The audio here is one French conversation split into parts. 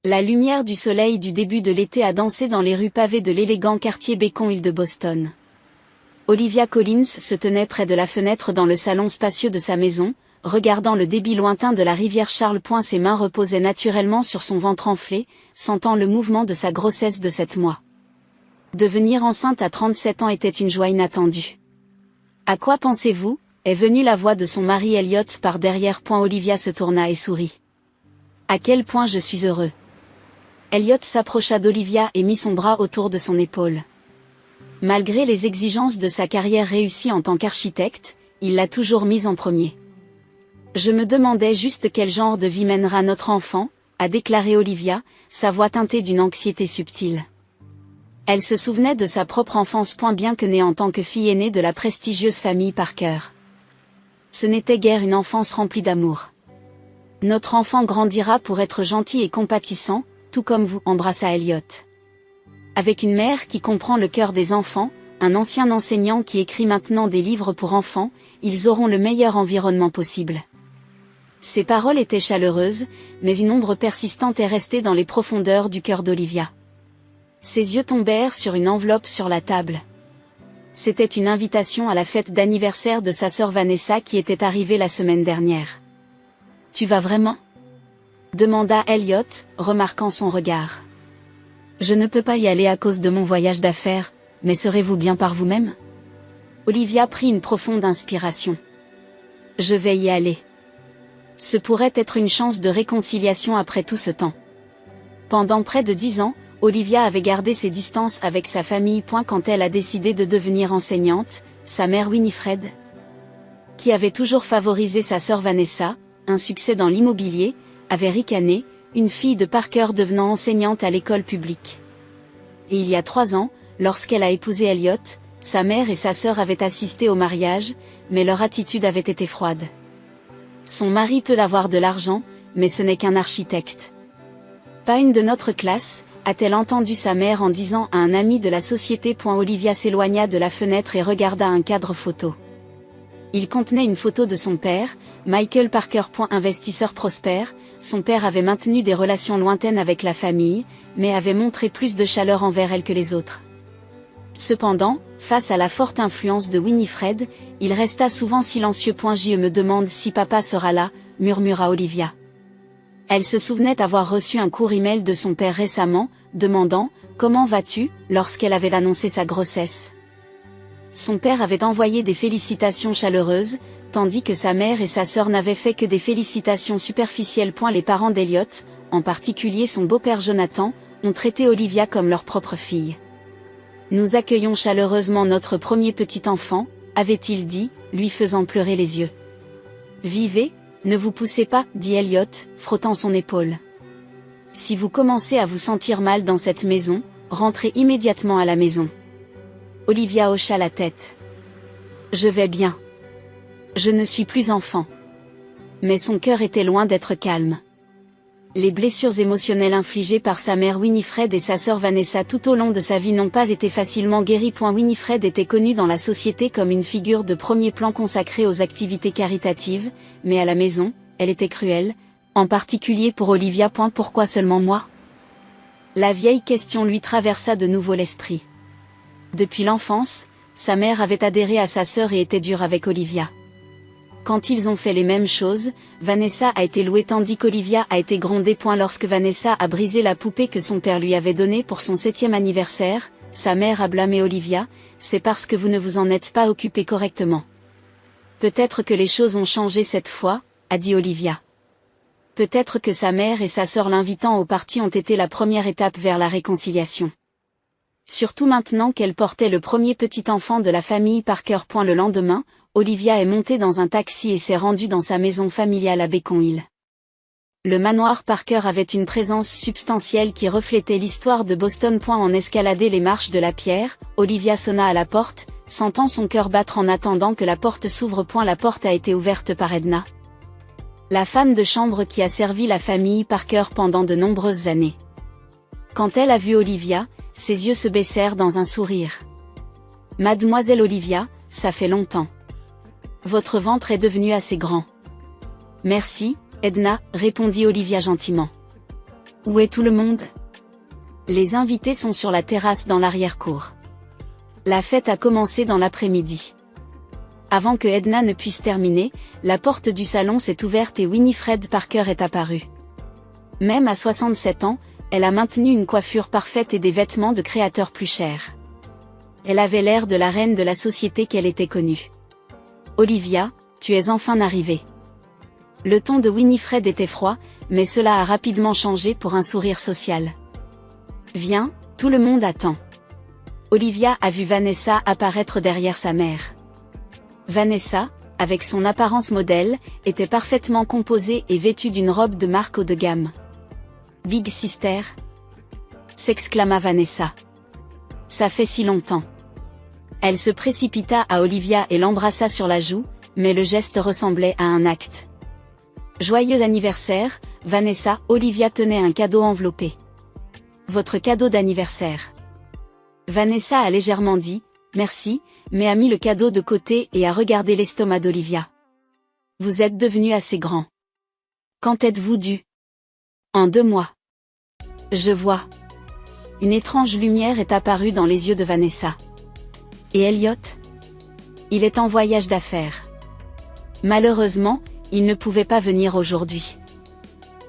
La lumière du soleil du début de l'été a dansé dans les rues pavées de l'élégant quartier Beacon Hill de Boston. Olivia Collins se tenait près de la fenêtre dans le salon spacieux de sa maison, regardant le débit lointain de la rivière Charles. Ses mains reposaient naturellement sur son ventre enflé, sentant le mouvement de sa grossesse de 7 mois. Devenir enceinte à 37 ans était une joie inattendue. « À quoi pensez-vous » est venue la voix de son mari Elliot par derrière. Olivia se tourna et sourit. « À quel point je suis heureux !» Elliot s'approcha d'Olivia et mit son bras autour de son épaule. Malgré les exigences de sa carrière réussie en tant qu'architecte, il l'a toujours mise en premier. « Je me demandais juste quel genre de vie mènera notre enfant », a déclaré Olivia, sa voix teintée d'une anxiété subtile. Elle se souvenait de sa propre enfance. Bien que née en tant que fille aînée de la prestigieuse famille Parker. Ce n'était guère une enfance remplie d'amour. « Notre enfant grandira pour être gentil et compatissant, tout comme vous, » embrassa Elliot. Avec une mère qui comprend le cœur des enfants, un ancien enseignant qui écrit maintenant des livres pour enfants, ils auront le meilleur environnement possible. Ces paroles étaient chaleureuses, mais une ombre persistante est restée dans les profondeurs du cœur d'Olivia. Ses yeux tombèrent sur une enveloppe sur la table. C'était une invitation à la fête d'anniversaire de sa sœur Vanessa qui était arrivée la semaine dernière. « Tu vas vraiment ?» demanda Elliot, remarquant son regard. « Je ne peux pas y aller à cause de mon voyage d'affaires, mais serez-vous bien par vous-même ?» Olivia prit une profonde inspiration. « Je vais y aller. Ce pourrait être une chance de réconciliation après tout ce temps. » Pendant près de 10 ans, Olivia avait gardé ses distances avec sa famille. Quand elle a décidé de devenir enseignante, sa mère Winifred, qui avait toujours favorisé sa sœur Vanessa, un succès dans l'immobilier, avait ricané, une fille de Parker devenant enseignante à l'école publique. Et il y a 3 ans, lorsqu'elle a épousé Elliot, sa mère et sa sœur avaient assisté au mariage, mais leur attitude avait été froide. Son mari peut avoir de l'argent, mais ce n'est qu'un architecte. Pas une de notre classe, a-t-elle entendu sa mère en disant à un ami de la société. Olivia s'éloigna de la fenêtre et regarda un cadre photo. Il contenait une photo de son père, Michael Parker. Investisseur prospère, son père avait maintenu des relations lointaines avec la famille, mais avait montré plus de chaleur envers elle que les autres. Cependant, face à la forte influence de Winifred, il resta souvent silencieux. Je me demande si papa sera là, murmura Olivia. Elle se souvenait avoir reçu un court email de son père récemment, demandant « Comment vas-tu ?» lorsqu'elle avait annoncé sa grossesse. Son père avait envoyé des félicitations chaleureuses, tandis que sa mère et sa sœur n'avaient fait que des félicitations superficielles. Les parents d'Elliot, en particulier son beau-père Jonathan, ont traité Olivia comme leur propre fille. « Nous accueillons chaleureusement notre premier petit enfant », avait-il dit, lui faisant pleurer les yeux. « Vivez, ne vous poussez pas, » dit Elliot, frottant son épaule. « Si vous commencez à vous sentir mal dans cette maison, rentrez immédiatement à la maison. » Olivia hocha la tête. « Je vais bien. Je ne suis plus enfant. » Mais son cœur était loin d'être calme. Les blessures émotionnelles infligées par sa mère Winifred et sa sœur Vanessa tout au long de sa vie n'ont pas été facilement guéries. Winifred était connue dans la société comme une figure de premier plan consacrée aux activités caritatives, mais à la maison, elle était cruelle, en particulier pour Olivia. Pourquoi seulement moi ? La vieille question lui traversa de nouveau l'esprit. Depuis l'enfance, sa mère avait adhéré à sa sœur et était dure avec Olivia. Quand ils ont fait les mêmes choses, Vanessa a été louée tandis qu'Olivia a été grondée. Lorsque Vanessa a brisé la poupée que son père lui avait donnée pour son 7e anniversaire, sa mère a blâmé Olivia, « C'est parce que vous ne vous en êtes pas occupé correctement. » Peut-être que les choses ont changé cette fois, a dit Olivia. Peut-être que sa mère et sa sœur l'invitant au party ont été la première étape vers la réconciliation. Surtout maintenant qu'elle portait le premier petit enfant de la famille Parker. Le lendemain, Olivia est montée dans un taxi et s'est rendue dans sa maison familiale à Beacon Hill. Le manoir Parker avait une présence substantielle qui reflétait l'histoire de Boston. En escaladant les marches de la pierre, Olivia sonna à la porte, sentant son cœur battre en attendant que la porte s'ouvre. La porte a été ouverte par Edna, la femme de chambre qui a servi la famille Parker pendant de nombreuses années. Quand elle a vu Olivia, ses yeux se baissèrent dans un sourire. « Mademoiselle Olivia, ça fait longtemps. Votre ventre est devenu assez grand. » « Merci, Edna, » répondit Olivia gentiment. Où est tout le monde? Les invités sont sur la terrasse dans l'arrière-cour. La fête a commencé dans l'après-midi. Avant que Edna ne puisse terminer, la porte du salon s'est ouverte et Winifred Parker est apparue. Même à 67 ans, elle a maintenu une coiffure parfaite et des vêtements de créateur plus chers. Elle avait l'air de la reine de la société qu'elle était connue. Olivia, tu es enfin arrivée. Le ton de Winifred était froid, mais cela a rapidement changé pour un sourire social. Viens, tout le monde attend. Olivia a vu Vanessa apparaître derrière sa mère. Vanessa, avec son apparence modèle, était parfaitement composée et vêtue d'une robe de marque haut de gamme. Big Sister? S'exclama Vanessa. Ça fait si longtemps. Elle se précipita à Olivia et l'embrassa sur la joue, mais le geste ressemblait à un acte. Joyeux anniversaire, Vanessa. Olivia tenait un cadeau enveloppé. Votre cadeau d'anniversaire. Vanessa a légèrement dit, merci, mais a mis le cadeau de côté et a regardé l'estomac d'Olivia. Vous êtes devenu assez grand. Quand êtes-vous dû? En 2 mois. Je vois. Une étrange lumière est apparue dans les yeux de Vanessa. Et Elliot? Il est en voyage d'affaires. Malheureusement, il ne pouvait pas venir aujourd'hui.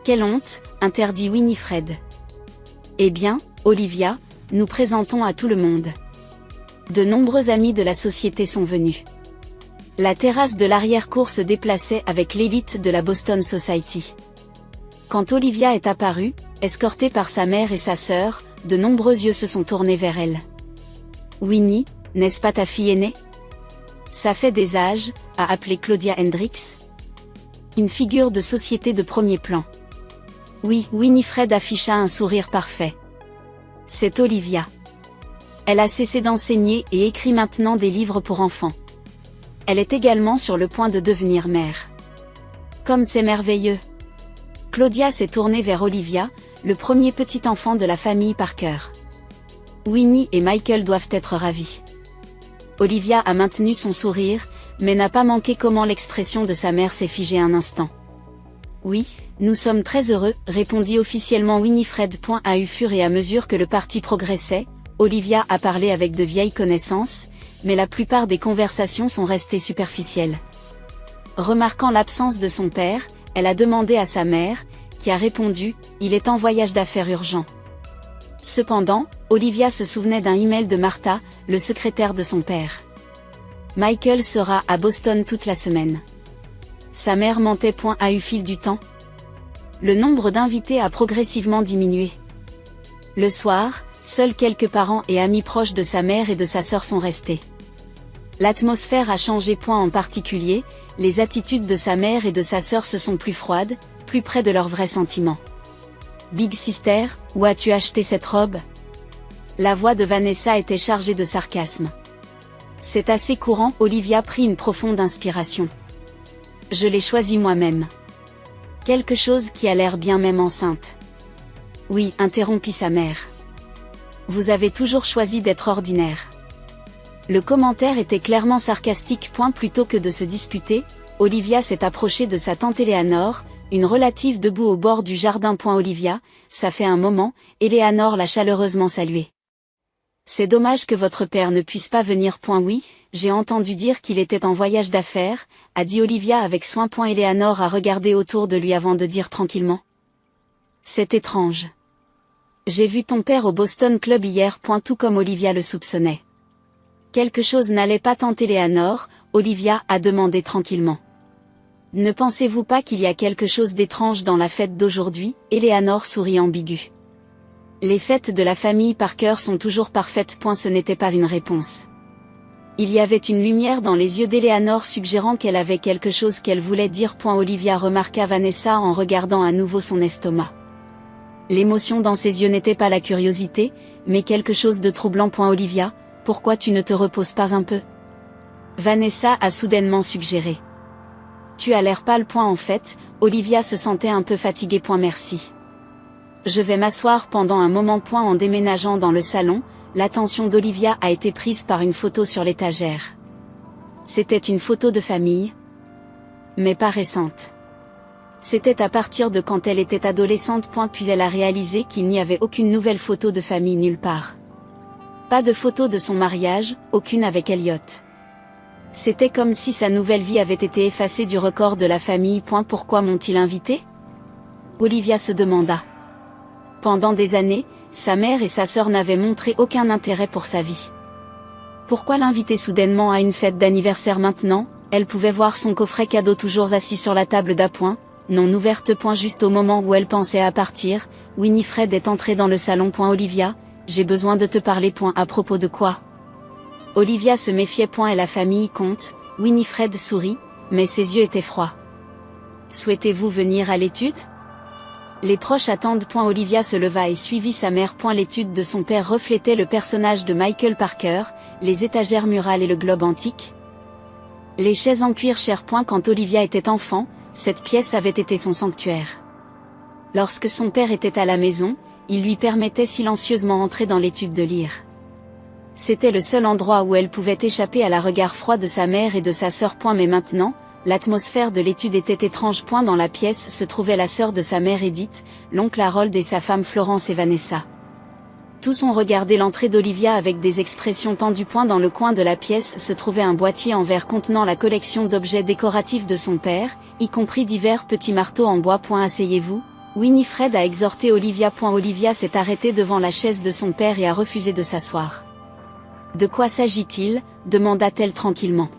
Quelle honte, interdit Winifred. Eh bien, Olivia, nous présentons à tout le monde. De nombreux amis de la société sont venus. La terrasse de l'arrière-cour se déplaçait avec l'élite de la Boston Society. Quand Olivia est apparue, escortée par sa mère et sa sœur, de nombreux yeux se sont tournés vers elle. Winnie, n'est-ce pas ta fille aînée? Ça fait des âges, a appelé Claudia Hendricks. Une figure de société de premier plan. Oui, Winifred afficha un sourire parfait. C'est Olivia. Elle a cessé d'enseigner et écrit maintenant des livres pour enfants. Elle est également sur le point de devenir mère. Comme c'est merveilleux. Claudia s'est tournée vers Olivia, le premier petit enfant de la famille Parker. Winnie et Michael doivent être ravis. Olivia a maintenu son sourire, mais n'a pas manqué comment l'expression de sa mère s'est figée un instant. Oui, nous sommes très heureux, répondit officiellement Winifred. Au fur et à mesure que le parti progressait, Olivia a parlé avec de vieilles connaissances, mais la plupart des conversations sont restées superficielles. Remarquant l'absence de son père, elle a demandé à sa mère, qui a répondu, il est en voyage d'affaires urgent. Cependant, Olivia se souvenait d'un email de Martha, le secrétaire de son père. Michael sera à Boston toute la semaine. Sa mère mentait. Au fil du temps, le nombre d'invités a progressivement diminué. Le soir, seuls quelques parents et amis proches de sa mère et de sa sœur sont restés. L'atmosphère a changé. En particulier, les attitudes de sa mère et de sa sœur se sont plus froides, plus près de leurs vrais sentiments. Big Sister, où as-tu acheté cette robe? La voix de Vanessa était chargée de sarcasme. C'est assez courant. Olivia prit une profonde inspiration. Je l'ai choisie moi-même. Quelque chose qui a l'air bien même enceinte. Oui, interrompit sa mère. Vous avez toujours choisi d'être ordinaire. Le commentaire était clairement sarcastique. Plutôt que de se disputer, Olivia s'est approchée de sa tante Eleanor, une relative debout au bord du jardin. Olivia, ça fait un moment, Eleanor l'a chaleureusement saluée. C'est dommage que votre père ne puisse pas venir. Oui, j'ai entendu dire qu'il était en voyage d'affaires, a dit Olivia avec soin. Eleanor a regardé autour de lui avant de dire tranquillement. C'est étrange. J'ai vu ton père au Boston Club hier. Tout comme Olivia le soupçonnait. Quelque chose n'allait pas. Tante Eleanor, Olivia a demandé tranquillement. Ne pensez-vous pas qu'il y a quelque chose d'étrange dans la fête d'aujourd'hui? Eleanor sourit ambigu. Les fêtes de la famille Parker sont toujours parfaites. Ce n'était pas une réponse. Il y avait une lumière dans les yeux d'Eleanor suggérant qu'elle avait quelque chose qu'elle voulait dire. Olivia remarqua Vanessa en regardant à nouveau son estomac. L'émotion dans ses yeux n'était pas la curiosité, mais quelque chose de troublant. Olivia, pourquoi tu ne te reposes pas un peu? Vanessa a soudainement suggéré. Tu as l'air pâle. En fait, Olivia se sentait un peu fatiguée. Merci. Je vais m'asseoir pendant un moment. En déménageant dans le salon, l'attention d'Olivia a été prise par une photo sur l'étagère. C'était une photo de famille, mais pas récente. C'était à partir de quand elle était adolescente. Puis elle a réalisé qu'il n'y avait aucune nouvelle photo de famille nulle part. Pas de photo de son mariage, aucune avec Elliot. C'était comme si sa nouvelle vie avait été effacée du record de la famille. Pourquoi m'ont-ils invité? Olivia se demanda. Pendant des années, sa mère et sa sœur n'avaient montré aucun intérêt pour sa vie. Pourquoi l'inviter soudainement à une fête d'anniversaire maintenant? Elle pouvait voir son coffret cadeau toujours assis sur la table d'appoint, non ouverte. Juste au moment où elle pensait à partir, Winifred est entrée dans le salon. Olivia, j'ai besoin de te parler. À propos de quoi? Olivia se méfiait. Et la famille compte. Winifred sourit, mais ses yeux étaient froids. Souhaitez-vous venir à l'étude? Les proches attendent. Olivia se leva et suivit sa mère. L'étude de son père reflétait le personnage de Michael Parker, les étagères murales et le globe antique. Les chaises en cuir cher. Quand Olivia était enfant, cette pièce avait été son sanctuaire. Lorsque son père était à la maison, il lui permettait silencieusement entrer dans l'étude de lire. C'était le seul endroit où elle pouvait échapper à la regard froid de sa mère et de sa sœur. Mais maintenant, l'atmosphère de l'étude était étrange. Dans la pièce se trouvait la sœur de sa mère Edith, l'oncle Harold et sa femme Florence et Vanessa. Tous ont regardé l'entrée d'Olivia avec des expressions tendues. Dans le coin de la pièce se trouvait un boîtier en verre contenant la collection d'objets décoratifs de son père, y compris divers petits marteaux en bois. Asseyez-vous, Winifred a exhorté Olivia. Olivia s'est arrêtée devant la chaise de son père et a refusé de s'asseoir. De quoi s'agit-il? Demanda-t-elle tranquillement.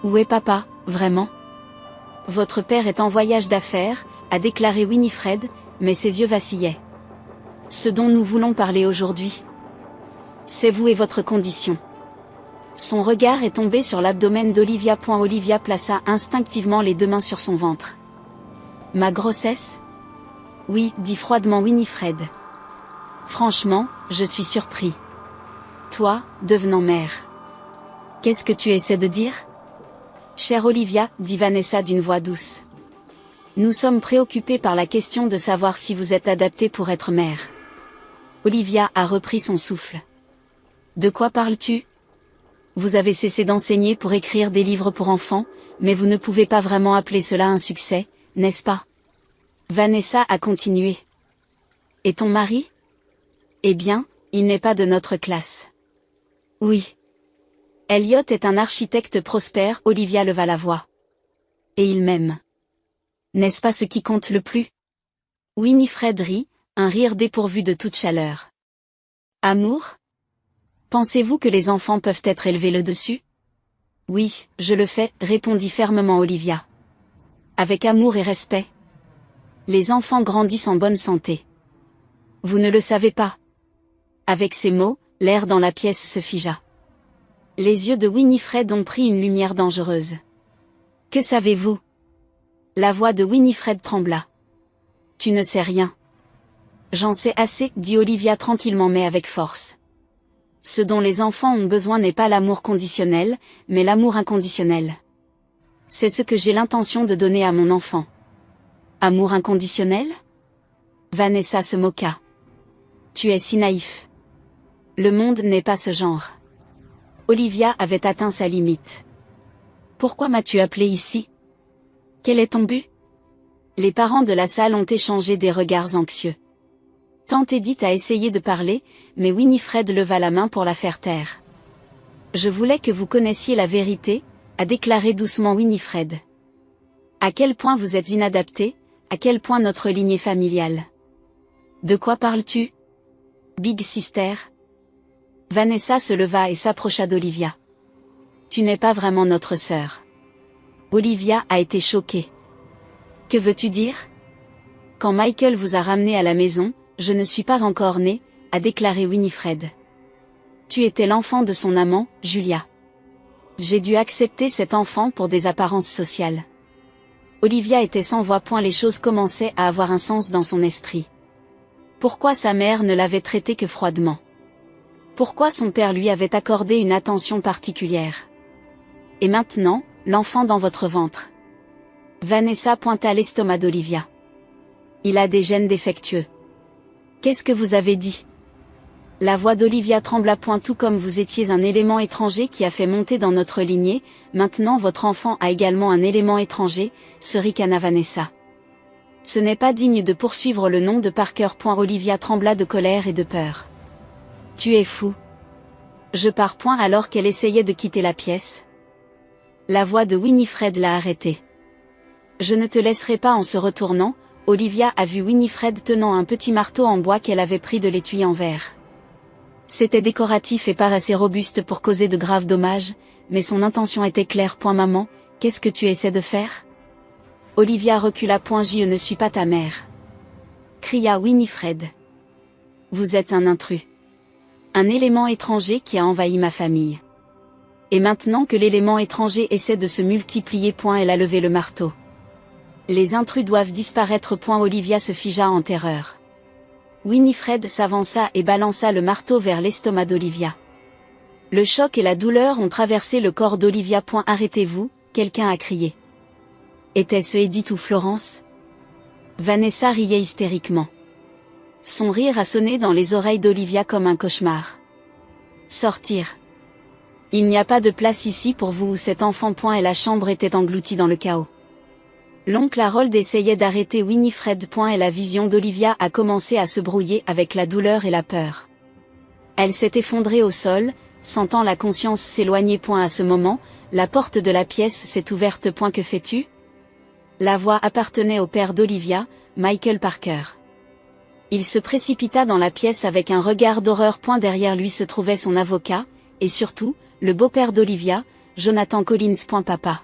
Où est papa, vraiment? Votre père est en voyage d'affaires, a déclaré Winifred, mais ses yeux vacillaient. Ce dont nous voulons parler aujourd'hui, c'est vous et votre condition. Son regard est tombé sur l'abdomen d'Olivia. Olivia plaça instinctivement les deux mains sur son ventre. Ma grossesse? Oui, dit froidement Winifred. Franchement, je suis surpris. Toi, devenant mère. Qu'est-ce que tu essaies de dire? Chère Olivia, dit Vanessa d'une voix douce. Nous sommes préoccupés par la question de savoir si vous êtes adaptée pour être mère. Olivia a repris son souffle. De quoi parles-tu? Vous avez cessé d'enseigner pour écrire des livres pour enfants, mais vous ne pouvez pas vraiment appeler cela un succès, n'est-ce pas? Vanessa a continué. Et ton mari? Eh bien, il n'est pas de notre classe. Oui. Elliot est un architecte prospère. Olivia leva la voix. Et il m'aime. N'est-ce pas ce qui compte le plus? Winifred rit, un rire dépourvu de toute chaleur. Amour? Pensez-vous que les enfants peuvent être élevés le dessus? Oui, je le fais, répondit fermement Olivia. Avec amour et respect. Les enfants grandissent en bonne santé. Vous ne le savez pas. Avec ces mots, l'air dans la pièce se figea. Les yeux de Winifred ont pris une lumière dangereuse. Que savez-vous? La voix de Winifred trembla. Tu ne sais rien. J'en sais assez, dit Olivia tranquillement mais avec force. Ce dont les enfants ont besoin n'est pas l'amour conditionnel, mais l'amour inconditionnel. C'est ce que j'ai l'intention de donner à mon enfant. Amour inconditionnel? Vanessa se moqua. Tu es si naïf. Le monde n'est pas ce genre. Olivia avait atteint sa limite. Pourquoi m'as-tu appelé ici? Quel est ton but? Les parents de la salle ont échangé des regards anxieux. Tante Edith a essayé de parler, mais Winifred leva la main pour la faire taire. Je voulais que vous connaissiez la vérité, a déclaré doucement Winifred. À quel point vous êtes inadapté, à quel point notre lignée familiale. De quoi parles-tu? Big Sister? Vanessa se leva et s'approcha d'Olivia. Tu n'es pas vraiment notre sœur. Olivia a été choquée. Que veux-tu dire? Quand Michael vous a ramené à la maison, je ne suis pas encore née, a déclaré Winifred. Tu étais l'enfant de son amant, Julia. J'ai dû accepter cet enfant pour des apparences sociales. Olivia était sans voix. Les choses commençaient à avoir un sens dans son esprit. Pourquoi sa mère ne l'avait traité que froidement? Pourquoi son père lui avait accordé une attention particulière? Et maintenant, l'enfant dans votre ventre. Vanessa pointa l'estomac d'Olivia. Il a des gènes défectueux. Qu'est-ce que vous avez dit? La voix d'Olivia trembla. Tout comme vous étiez un élément étranger qui a fait monter dans notre lignée, maintenant votre enfant a également un élément étranger, se ricana Vanessa. Ce n'est pas digne de poursuivre le nom de Parker. Olivia trembla de colère et de peur. Tu es fou. Je pars. Alors qu'elle essayait de quitter la pièce. La voix de Winifred l'a arrêtée. Je ne te laisserai pas. En se retournant, Olivia a vu Winifred tenant un petit marteau en bois qu'elle avait pris de l'étui en verre. C'était décoratif et pas assez robuste pour causer de graves dommages, mais son intention était claire. Maman, qu'est-ce que tu essaies de faire? Olivia recula. Je ne suis pas ta mère. Cria Winifred. Vous êtes un intrus. Un élément étranger qui a envahi ma famille. Et maintenant que l'élément étranger essaie de se multiplier. Elle a levé le marteau. Les intrus doivent disparaître. Olivia se figea en terreur. Winifred s'avança et balança le marteau vers l'estomac d'Olivia. Le choc et la douleur ont traversé le corps d'Olivia. Arrêtez-vous, quelqu'un a crié. Était-ce Edith ou Florence? Vanessa riait hystériquement. Son rire a sonné dans les oreilles d'Olivia comme un cauchemar. Sortir. Il n'y a pas de place ici pour vous ou cet enfant. Et la chambre était engloutie dans le chaos. L'oncle Harold essayait d'arrêter Winifred. Et la vision d'Olivia a commencé à se brouiller avec la douleur et la peur. Elle s'est effondrée au sol, sentant la conscience s'éloigner. À ce moment, la porte de la pièce s'est ouverte. Que fais-tu? La voix appartenait au père d'Olivia, Michael Parker. Il se précipita dans la pièce avec un regard d'horreur. Derrière lui se trouvait son avocat, et surtout, le beau-père d'Olivia, Jonathan Collins. Papa.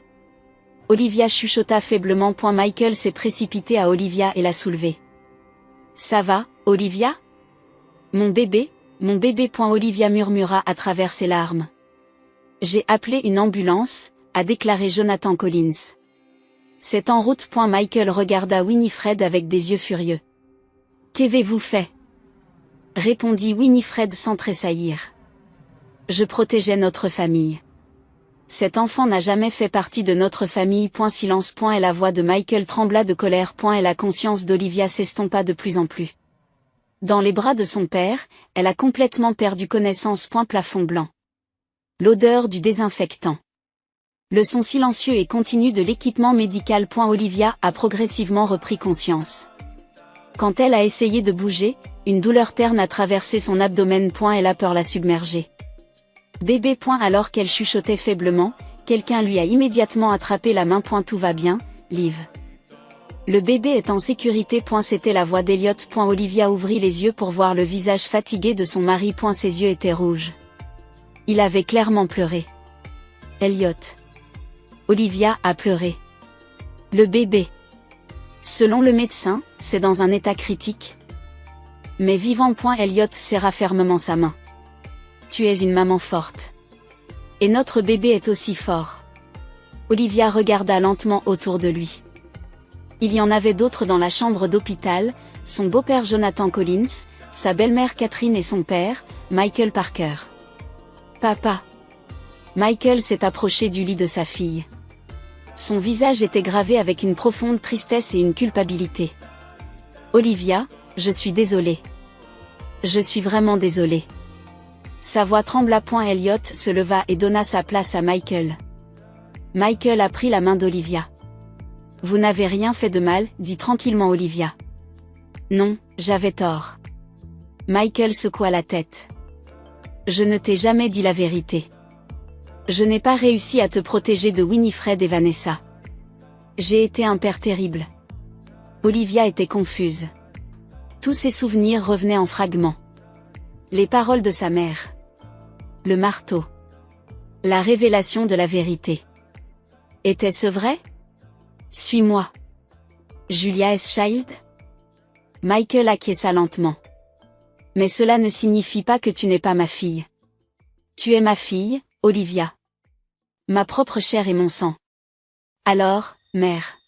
Olivia chuchota faiblement. Michael s'est précipité à Olivia et l'a soulevée. Ça va, Olivia? Mon bébé, mon bébé. Olivia murmura à travers ses larmes. J'ai appelé une ambulance, a déclaré Jonathan Collins. C'est en route. Michael regarda Winifred avec des yeux furieux. Qu'avez-vous fait? Répondit Winifred sans tressaillir. Je protégeais notre famille. Cet enfant n'a jamais fait partie de notre famille. Silence. Et la voix de Michael trembla de colère. Et la conscience d'Olivia s'estompa de plus en plus. Dans les bras de son père, elle a complètement perdu connaissance. Plafond blanc. L'odeur du désinfectant. Le son silencieux et continu de l'équipement médical. Olivia a progressivement repris conscience. Quand elle a essayé de bouger, une douleur terne a traversé son abdomen. Elle a peur la submerger. Bébé. Alors qu'elle chuchotait faiblement, quelqu'un lui a immédiatement attrapé la main. Tout va bien, Liv. Le bébé est en sécurité. C'était la voix d'Elliot. Olivia ouvrit les yeux pour voir le visage fatigué de son mari. Ses yeux étaient rouges. Il avait clairement pleuré. Elliot. Olivia a pleuré. Le bébé. Selon le médecin, c'est dans un état critique. Mais vivant. Elliot serra fermement sa main. Tu es une maman forte. Et notre bébé est aussi fort. Olivia regarda lentement autour de lui. Il y en avait d'autres dans la chambre d'hôpital, son beau-père Jonathan Collins, sa belle-mère Catherine et son père, Michael Parker. Papa. Michael s'est approché du lit de sa fille. Son visage était gravé avec une profonde tristesse et une culpabilité. Olivia, je suis désolée. Je suis vraiment désolée. Sa voix trembla. Elliot se leva et donna sa place à Michael. Michael a pris la main d'Olivia. Vous n'avez rien fait de mal, dit tranquillement Olivia. Non, j'avais tort. Michael secoua la tête. Je ne t'ai jamais dit la vérité. Je n'ai pas réussi à te protéger de Winifred et Vanessa. J'ai été un père terrible. Olivia était confuse. Tous ses souvenirs revenaient en fragments. Les paroles de sa mère. Le marteau. La révélation de la vérité. Était-ce vrai? Suis-moi. Julia S. Child? Michael acquiesça lentement. Mais cela ne signifie pas que tu n'es pas ma fille. Tu es ma fille, Olivia. Ma propre chair et mon sang. Alors, mère.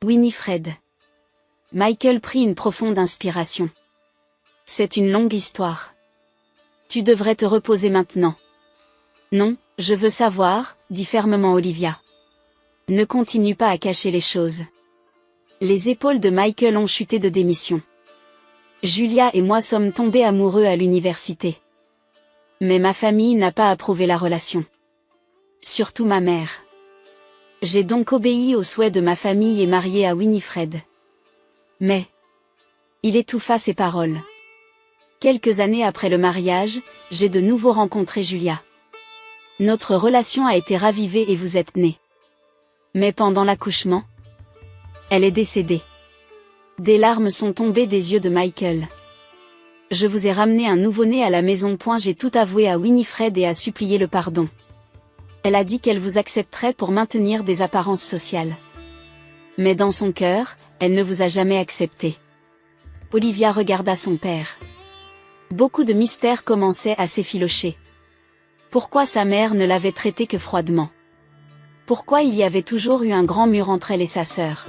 Winifred. Michael prit une profonde inspiration. C'est une longue histoire. Tu devrais te reposer maintenant. Non, je veux savoir, dit fermement Olivia. Ne continue pas à cacher les choses. Les épaules de Michael ont chuté de démission. Julia et moi sommes tombés amoureux à l'université. Mais ma famille n'a pas approuvé la relation. Surtout ma mère. J'ai donc obéi au souhait de ma famille et marié à Winifred. Mais il étouffa ses paroles. Quelques années après le mariage, j'ai de nouveau rencontré Julia. Notre relation a été ravivée et vous êtes nés. Mais pendant l'accouchement, elle est décédée. Des larmes sont tombées des yeux de Michael. Je vous ai ramené un nouveau-né à la maison. J'ai tout avoué à Winifred et a supplié le pardon. Elle a dit qu'elle vous accepterait pour maintenir des apparences sociales. Mais dans son cœur, elle ne vous a jamais accepté. Olivia regarda son père. Beaucoup de mystères commençaient à s'effilocher. Pourquoi sa mère ne l'avait traité que froidement? Pourquoi il y avait toujours eu un grand mur entre elle et sa sœur?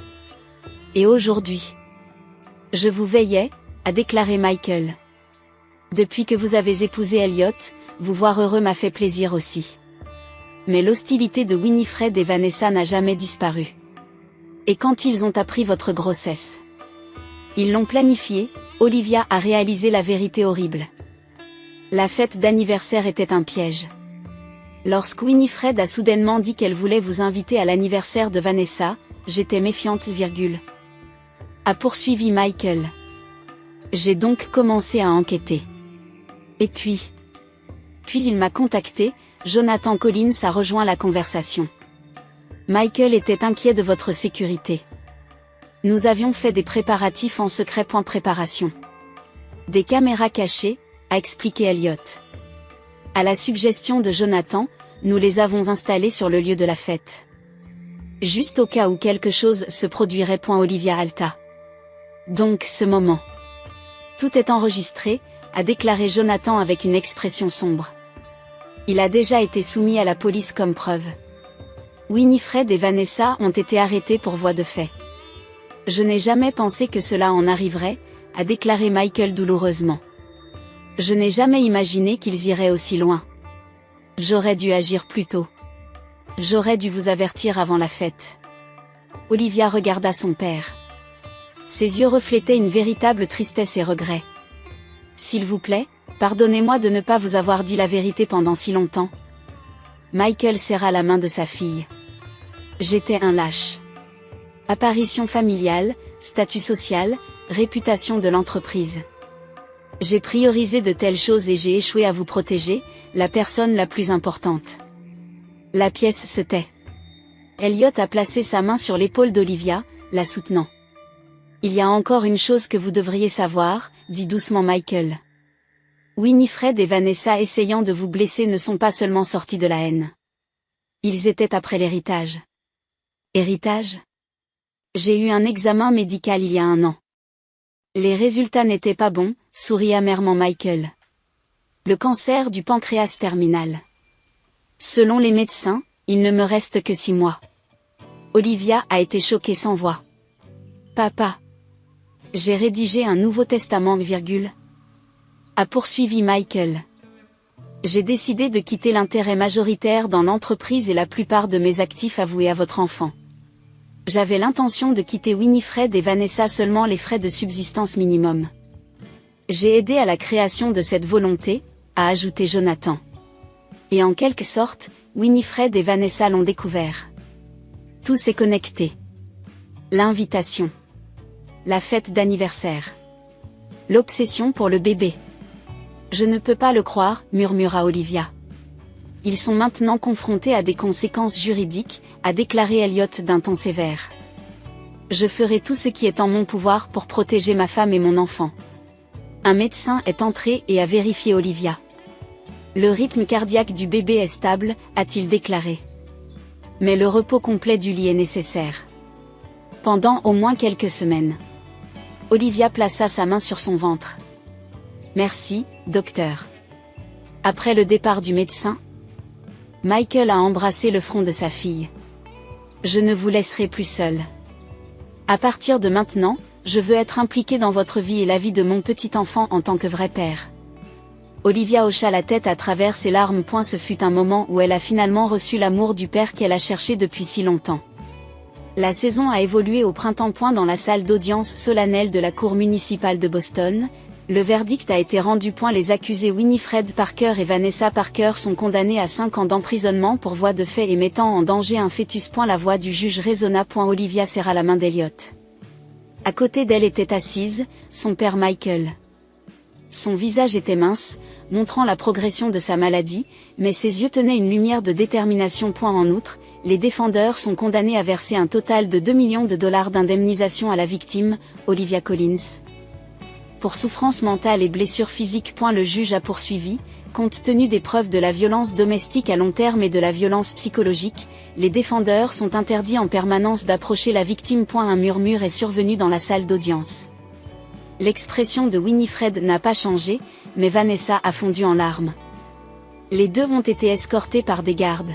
Et aujourd'hui? Je vous veillais, a déclaré Michael. Depuis que vous avez épousé Elliot, vous voir heureux m'a fait plaisir aussi. Mais l'hostilité de Winifred et Vanessa n'a jamais disparu. Et quand ils ont appris votre grossesse? Ils l'ont planifiée, Olivia a réalisé la vérité horrible. La fête d'anniversaire était un piège. Lorsque Winifred a soudainement dit qu'elle voulait vous inviter à l'anniversaire de Vanessa, j'étais méfiante, a poursuivi Michael. J'ai donc commencé à enquêter. Et puis il m'a contacté, Jonathan Collins a rejoint la conversation. Michael était inquiet de votre sécurité. Nous avions fait des préparatifs en secret. Préparation. Des caméras cachées, a expliqué Elliot. À la suggestion de Jonathan, nous les avons installées sur le lieu de la fête. Juste au cas où quelque chose se produirait. Olivia Alta. Donc ce moment. Tout est enregistré, a déclaré Jonathan avec une expression sombre. Il a déjà été soumis à la police comme preuve. Winifred et Vanessa ont été arrêtés pour voie de fait. Je n'ai jamais pensé que cela en arriverait, a déclaré Michael douloureusement. Je n'ai jamais imaginé qu'ils iraient aussi loin. J'aurais dû agir plus tôt. J'aurais dû vous avertir avant la fête. Olivia regarda son père. Ses yeux reflétaient une véritable tristesse et regret. S'il vous plaît, pardonnez-moi de ne pas vous avoir dit la vérité pendant si longtemps. Michael serra la main de sa fille. J'étais un lâche. Apparition familiale, statut social, réputation de l'entreprise. J'ai priorisé de telles choses et j'ai échoué à vous protéger, la personne la plus importante. La pièce se tait. Elliot a placé sa main sur l'épaule d'Olivia, la soutenant. Il y a encore une chose que vous devriez savoir, dit doucement Michael. Winifred et Vanessa essayant de vous blesser ne sont pas seulement sortis de la haine. Ils étaient après l'héritage. Héritage? J'ai eu un examen médical il y a 1 an. Les résultats n'étaient pas bons, sourit amèrement Michael. Le cancer du pancréas terminal. Selon les médecins, il ne me reste que 6 mois. Olivia a été choquée sans voix. Papa. J'ai rédigé un nouveau testament, a poursuivi Michael. J'ai décidé de quitter l'intérêt majoritaire dans l'entreprise et la plupart de mes actifs avoués à votre enfant. J'avais l'intention de quitter Winifred et Vanessa seulement les frais de subsistance minimum. J'ai aidé à la création de cette volonté, a ajouté Jonathan. Et en quelque sorte, Winifred et Vanessa l'ont découvert. Tout s'est connecté. L'invitation. La fête d'anniversaire. L'obsession pour le bébé. Je ne peux pas le croire, murmura Olivia. Ils sont maintenant confrontés à des conséquences juridiques, a déclaré Elliot d'un ton sévère. Je ferai tout ce qui est en mon pouvoir pour protéger ma femme et mon enfant. Un médecin est entré et a vérifié Olivia. Le rythme cardiaque du bébé est stable, a-t-il déclaré. Mais le repos complet du lit est nécessaire. Pendant au moins quelques semaines. Olivia plaça sa main sur son ventre. Merci, docteur. Après le départ du médecin, Michael a embrassé le front de sa fille. Je ne vous laisserai plus seule. À partir de maintenant, je veux être impliqué dans votre vie et la vie de mon petit enfant en tant que vrai père. Olivia hocha la tête à travers ses larmes. Ce fut un moment où elle a finalement reçu l'amour du père qu'elle a cherché depuis si longtemps. La saison a évolué au printemps. Dans la salle d'audience solennelle de la cour municipale de Boston, le verdict a été rendu. Les accusés Winifred Parker et Vanessa Parker sont condamnés à 5 ans d'emprisonnement pour voie de fait et mettant en danger un fœtus. La voix du juge résonna. Olivia serra la main d'Elliot. À côté d'elle était assise, son père Michael. Son visage était mince, montrant la progression de sa maladie, mais ses yeux tenaient une lumière de détermination. En outre, les défendeurs sont condamnés à verser un total de $2 millions d'indemnisation à la victime, Olivia Collins. Pour souffrance mentale et blessures physiques. Le juge a poursuivi, compte tenu des preuves de la violence domestique à long terme et de la violence psychologique, les défendeurs sont interdits en permanence d'approcher la victime. Un murmure est survenu dans la salle d'audience. L'expression de Winifred n'a pas changé, mais Vanessa a fondu en larmes. Les deux ont été escortés par des gardes.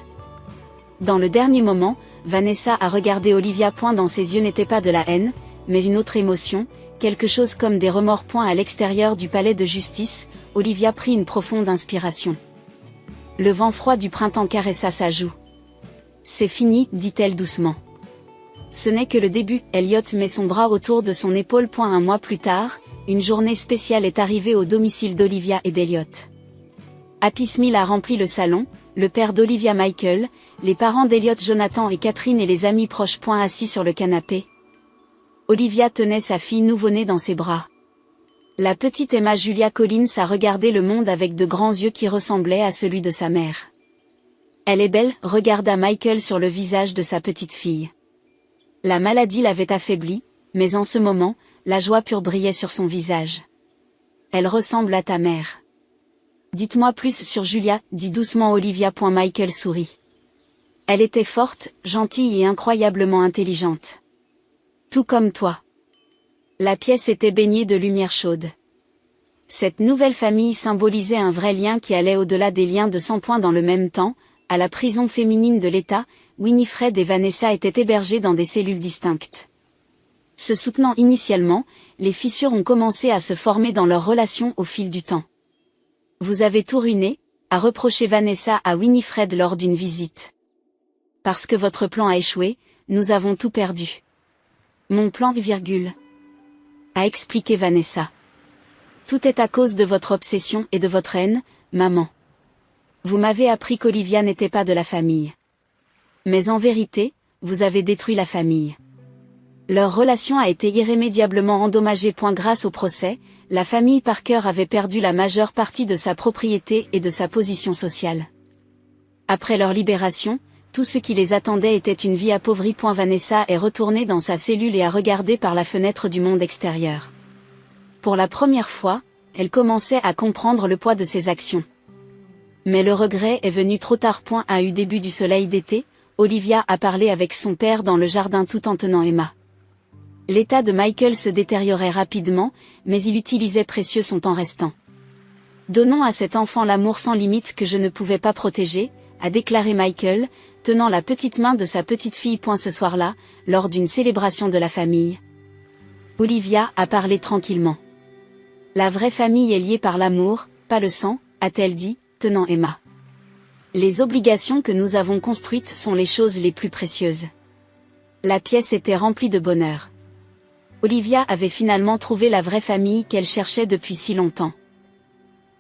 Dans le dernier moment, Vanessa a regardé Olivia. Dans ses yeux n'était pas de la haine, mais une autre émotion, quelque chose comme des remords. À l'extérieur du palais de justice, Olivia prit une profonde inspiration. Le vent froid du printemps caressa sa joue. C'est fini, dit-elle doucement. Ce n'est que le début. Elliot met son bras autour de son épaule. Un mois plus tard, une journée spéciale est arrivée au domicile d'Olivia et d'Elliot. Happy Smith a rempli le salon, le père d'Olivia Michael, les parents d'Elliot Jonathan et Catherine et les amis proches. Assis sur le canapé. Olivia tenait sa fille nouveau-née dans ses bras. La petite Emma Julia Collins a regardé le monde avec de grands yeux qui ressemblaient à celui de sa mère. Elle est belle, regarda Michael sur le visage de sa petite fille. La maladie l'avait affaiblie, mais en ce moment, la joie pure brillait sur son visage. Elle ressemble à ta mère. Dites-moi plus sur Julia, dit doucement Olivia. Michael sourit. Elle était forte, gentille et incroyablement intelligente. Tout comme toi. La pièce était baignée de lumière chaude. Cette nouvelle famille symbolisait un vrai lien qui allait au-delà des liens de sang. Dans le même temps, à la prison féminine de l'État, Winifred et Vanessa étaient hébergées dans des cellules distinctes. Se soutenant initialement, les fissures ont commencé à se former dans leur relation au fil du temps. Vous avez tout ruiné, a reproché Vanessa à Winifred lors d'une visite. Parce que votre plan a échoué, nous avons tout perdu. Mon plan, a expliqué Vanessa. Tout est à cause de votre obsession et de votre haine, maman. Vous m'avez appris qu'Olivia n'était pas de la famille. Mais en vérité, vous avez détruit la famille. Leur relation a été irrémédiablement endommagée. Grâce au procès, la famille Parker avait perdu la majeure partie de sa propriété et de sa position sociale. Après leur libération, tout ce qui les attendait était une vie appauvrie. Vanessa est retournée dans sa cellule et a regardé par la fenêtre du monde extérieur. Pour la première fois, elle commençait à comprendre le poids de ses actions. Mais le regret est venu trop tard. A eu début du soleil d'été, Olivia a parlé avec son père dans le jardin tout en tenant Emma. L'état de Michael se détériorait rapidement, mais il utilisait précieux son temps restant. Donnons à cet enfant l'amour sans limite que je ne pouvais pas protéger, a déclaré Michael, tenant la petite main de sa petite fille. Ce soir-là, lors d'une célébration de la famille, Olivia a parlé tranquillement. La vraie famille est liée par l'amour, pas le sang, a-t-elle dit, tenant Emma. Les obligations que nous avons construites sont les choses les plus précieuses. La pièce était remplie de bonheur. Olivia avait finalement trouvé la vraie famille qu'elle cherchait depuis si longtemps.